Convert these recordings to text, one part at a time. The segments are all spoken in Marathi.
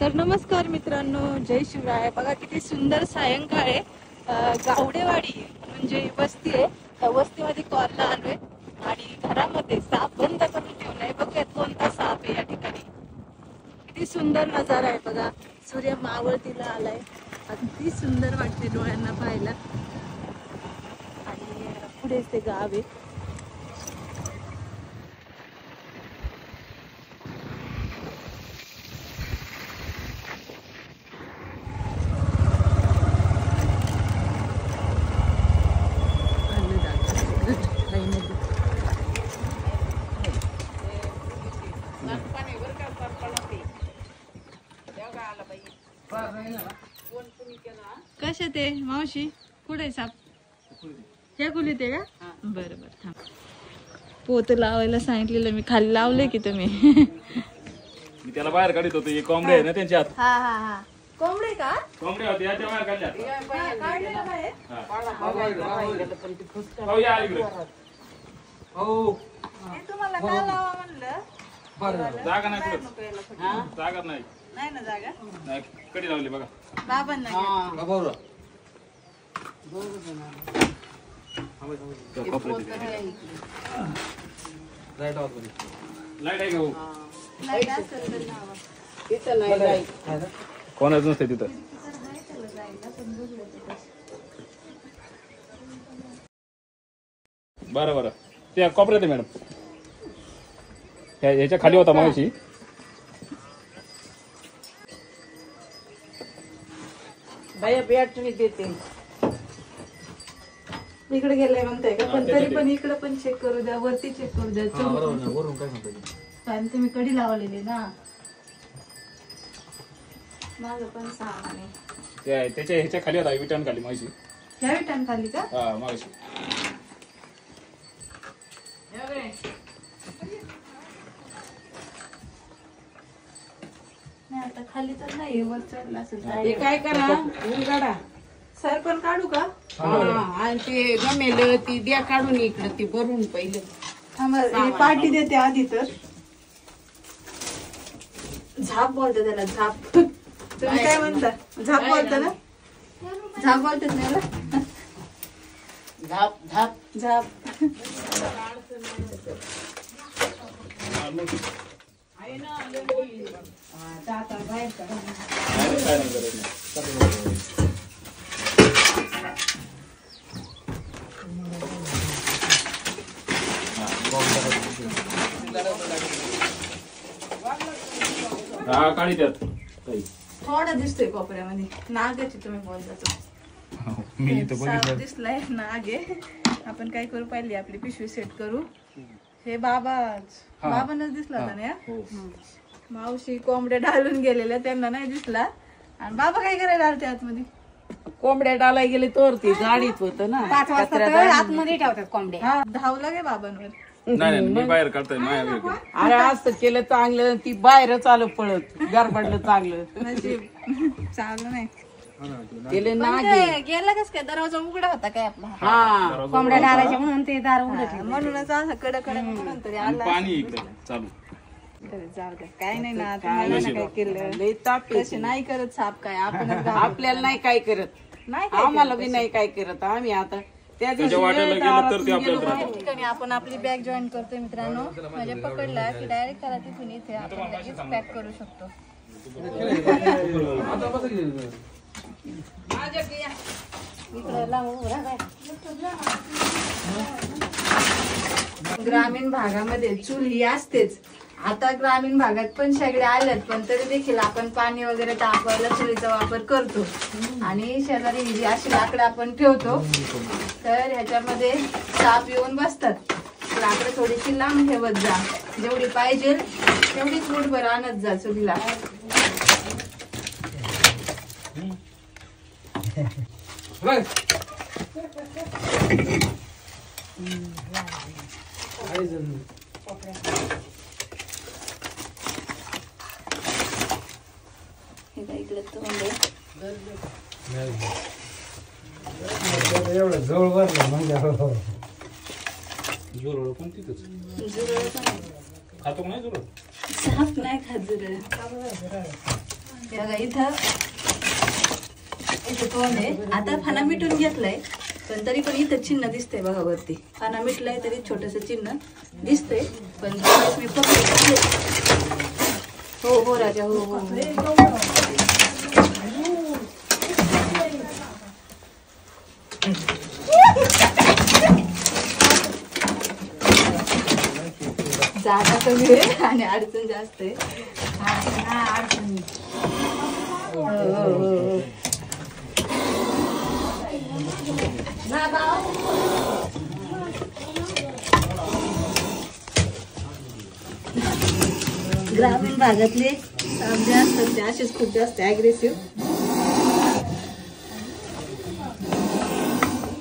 तर नमस्कार मित्रांनो, जय शिवराय. बघा किती सुंदर सायंकाळ आहे. गावडेवाडी म्हणजे वस्ती आहे. त्या वस्तीमध्ये कॉलला आलोय आणि घरामध्ये साप बंद करून ठेवलाय. बघा कोणता साप आहे या ठिकाणी. किती सुंदर नजारा आहे बघा. सूर्य मावळतीला आलाय. अगदी सुंदर वाटते डोळ्यांना पाहायला. आणि पुढेच ते गाव आहे. कशा ते मावशी कुठे साप ह्या खोलीत आहे का? बरं बरं थांब. पोत लावायला सांगितलेलं मी, खाली लावले की तुम्ही. मी त्याला बाहेर काढत होतो. हे कोंबडे आहे ना त्यांच्या हात. हा हा हा कोंबडे का? कोंबडे होते याच्या बाहेर काढल्या. काढलेलं बाहेर. हो या इकडे. हो हे तुम्हाला का लावा म्हणलं? जागा नाही पुढे. जागा नाही. नाही ना जागा. नाही कधी लावली बघा. बाबांना लाईट आहे का हो? लाईट असेल तर लावा. कोणाच नसते तिथं. बरं बरं त्या कोपऱ्यात आहे मॅडम. ह्याच्या खाली होता मावशी. बाया बॅटरी देते. इकडे गेलाय म्हणताय का? पण तरी पण इकडे पण चेक करू द्या, वरती चेक करू द्या. वरून काय सांगतो कारण तुम्ही कडी लावलेली ना. माझं पण सामान आहे. त्याच्या ह्याच्या खाली होता विटान खाली मावशी. ह्या विटान खाली का? हा मावशी. नाही आता खाली तर नाही, वर चढला असेल. ते काय करा उलगाडा सर पण काढू का? आणि ते गमेल ती द्या काढून इकडं ते भरून पहिलं. पार्टी देते आधी तर. झाप बोलते त्याला, झाप. तुम्ही काय म्हणता? झाप बोलता ना? झाप बोलतात ना याला? झाप झाप झाप. आता बाहेर काढा. काय नाही करायचं. हा काढी त्यात. थोडा दिसतोय कोपऱ्यामध्ये. नागाची तुम्ही बोलता. मी इथं बघितलं. दिसलाय नाग आहे. आपण काय करू, पाहिली आपली पिशवी सेट करू. हे बाबांनाच दिसला होता ना या. मावशी कोंबड्या ढालून गेलेल्या, त्यांना नाही दिसला. आणि बाबा काय करायला आलते आतमध्ये? कोंबड्या डालाय गेले तर ती गाडीत होत ना. 5 वाजता आतमध्ये ठेवतात कोंबड्या. हा धावला गे बाबांवर. नाही मी बाहेर काढतोय माझ्या वेगळं. अरे असं केलं चांगलं, ती बाहेरच आलं पळत. गरबडलं चांगलं. नशीब चाललं नाही. केलं ना म्हणजे गेला कस काय? दरवाजा उघडा होता काय आपला? हा कोंबड्या डालायच्या म्हणून ते दार उघडं ठेवलं. म्हणूनच असं कडकडे म्हणून तरी आला. पाणी इकडे चालू. तरी जाऊ द्या, काय नाही ना. तुम्हाला ना काय केलं लय ताप येते. तसे नाही करत साप. काय आपण आपल्याला नाही काय करत, नाही काय आम्हाला बी नाही काय करत. आम्ही आता त्या त्याच्या वाट्याला गेलं तर ते आपल्याला या ठिकाणी आपण आपली बॅग जॉईन करतोय मित्रांनो. म्हणजे पकडला की डायरेक्ट त्याला तिथून इथे आपण लगेच पॅक करू शकतो. ग्रामीण भागामध्ये चूल ही असतेच. आता ग्रामीण भागात पण सगळे आल्यात, पण तरी देखील आपण पाणी वगैरे तापवायला चुलीचा वापर करतो. आणि शेजारी ही जी अशी लाकडं आपण ठेवतो, तर ह्याच्यामध्ये साप येऊन बसतात. लाकडं थोडीशी लांब ठेवत जा. जेवढी पाहिजे तेवढीच मुठभर आणत जा चुलीला. इकडे तोंड एवढं जवळ भरलं म्हणजे जुरळ पण तिथंच जुरळ पण खातो नाही जुरळ. साप नाही खात जुरळ. बघा इथं तोंड आहे. आता फाना मिटून घेतलंय पण तरी पण इथं चिन्ह दिसतंय बघा वरती. फाना मिटलंय तरी छोटस चिन्ह दिसतंय पण मी पकडले. हो हो राजा हो हो जागा कमी आहे आणि अडचण जास्त आहे. ग्रामीण भागातले साप जे असतात ते असेच खूप जास्त अग्रेसिव्ह.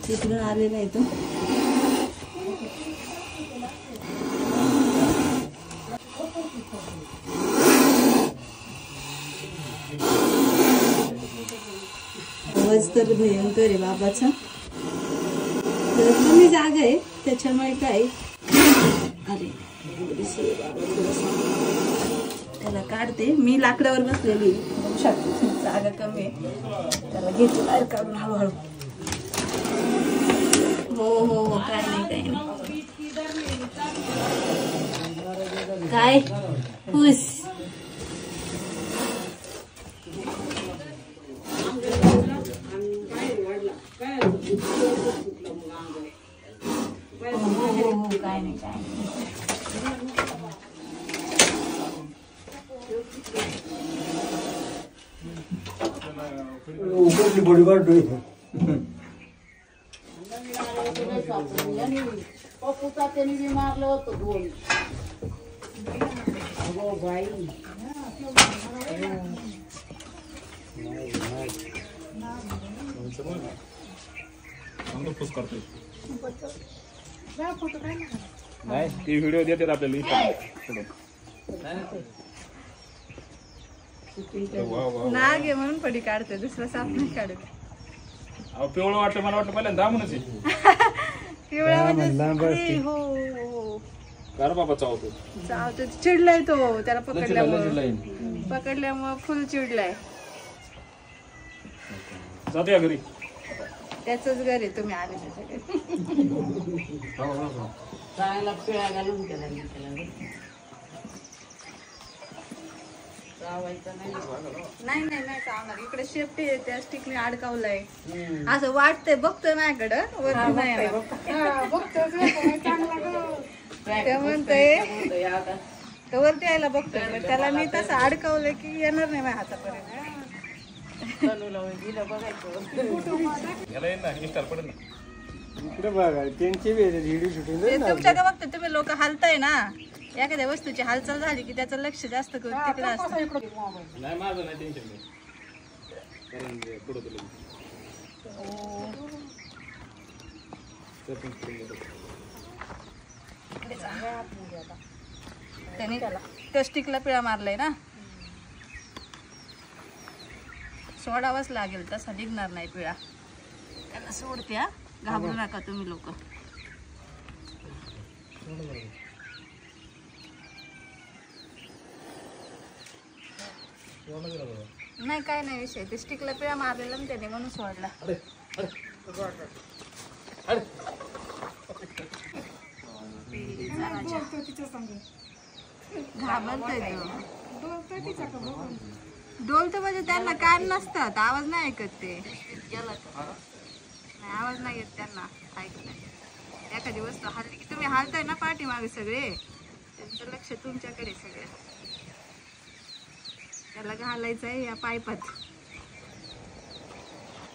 तिकडून आलेला आहे तो. आवाज तर भयंकर आहे बाबाचा. तर कमी जागा आहे त्याच्यामुळे काय अरे त्याला काढते. मी लाकडावर बसलेली जागा कमी आहे त्याला घेते बाहेर काढून हळूहळू. हो हो हो काय नाही काय खुश. काय नाही ऊपरची बॉडी काढतोय. पप्पूचा त्यांनी बी मारलं होतं 2. हो बाई फुस करतोय नाही ती व्हिडिओ देतात आपल्याला. नाग आहे म्हणून पडी काढते दुसरा साप नाही काढत. पिवळं वाटलं मला वाटलं पहिल्यांदा दामूनच पिवळा म्हणजे हो कार बाबा चावतो चावतो. चिडलाय तो त्याला पकडल्यामुळे फुल चिडलाय. जातो या घरी. त्याच घर आहे तुम्ही आले चांगला पिळा घालून त्याला नाही नाही नाही चावणार. इकडे शेपटी आहे त्या स्टिकने अडकावलंय असं वाटतंय. बघतोय माझ्याकडं वरती नाही ते म्हणतोय वरती यायला बघतोय. त्याला मी तसं अडकवलंय की येणार नाही माझ्या हातापर्यंत. इकडे बघा त्यांची व्हिडिओ शूटिंग तुमच्याकडे बघतोय तुम्ही लोक हालताय ना. एखाद्या वस्तूची हालचाल झाली की त्याचं लक्ष जास्त करून तिकडे असतं. नाही माझं नाही टेन्शन त्याने त्या स्टिकला पिळा मारलाय ना. सोडावाच लागेल तसा निघणार नाही पिळा. त्याला सोडते हा. घाबरू नका तुम्ही लोक. नाही काय नाही विषय. ते स्टिकला पिळा मारलेला ना त्याने म्हणून सोडला. घाबरतोय डोलतो म्हणजे त्यांना कान नसतात. आवाज नाही ऐकत ते. आवाज नाही येत त्यांना ऐकत. एखादी वस्तू हल्ली की तुम्ही हालताय ना पाठीमागे सगळे त्यांचं लक्ष तुमच्याकडे सगळे. त्याला घालायचं आहे या पाईपात.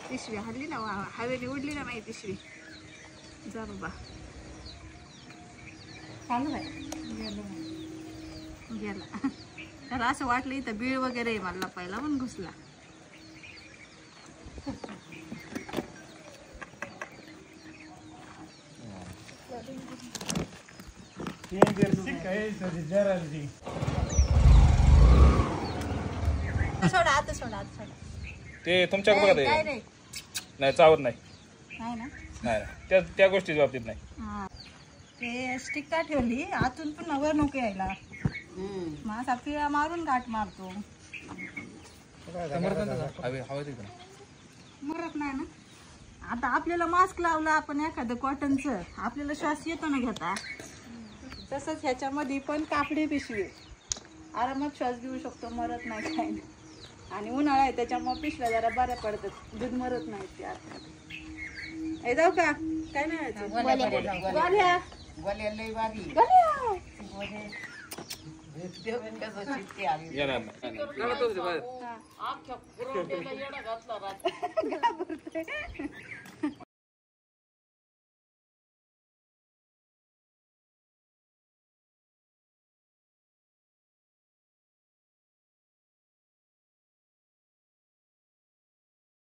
पिशवी हल्ली ना हवेने उडली ना माझी पिशवी. जा बाबा गेला. त्याला असं वाटलं इथं बीळ वगैरे आहे मला पहिला पण घुसला. सोडा आता सोडा ते तुमच्या बघा ते नाही नाही चावत नाही नाही ना. नाही त्या गोष्टीच्या बाबतीत नाही. ते स्टिक का ठेवली आतून पण वर नको यायला. माझा पिळा मारून गाठ मारतो. मरत नाही ना. आता आपल्याला मास्क लावला आपण एखादं कॉटनचं, आपल्याला श्वास येतो ना घेता. तसंच ह्याच्यामध्ये पण कापडी पिशवी आरामात श्वास घेऊ शकतो, मरत नाही काही नाही. आणि उन्हाळा आहे त्याच्यामुळे पिशव्या जरा बऱ्या पडतात, दूध मरत नाही ते आतमध्ये. हे जाऊ का काय नाही व्हायचं. गोल्या. गोल्या. येणार नाही.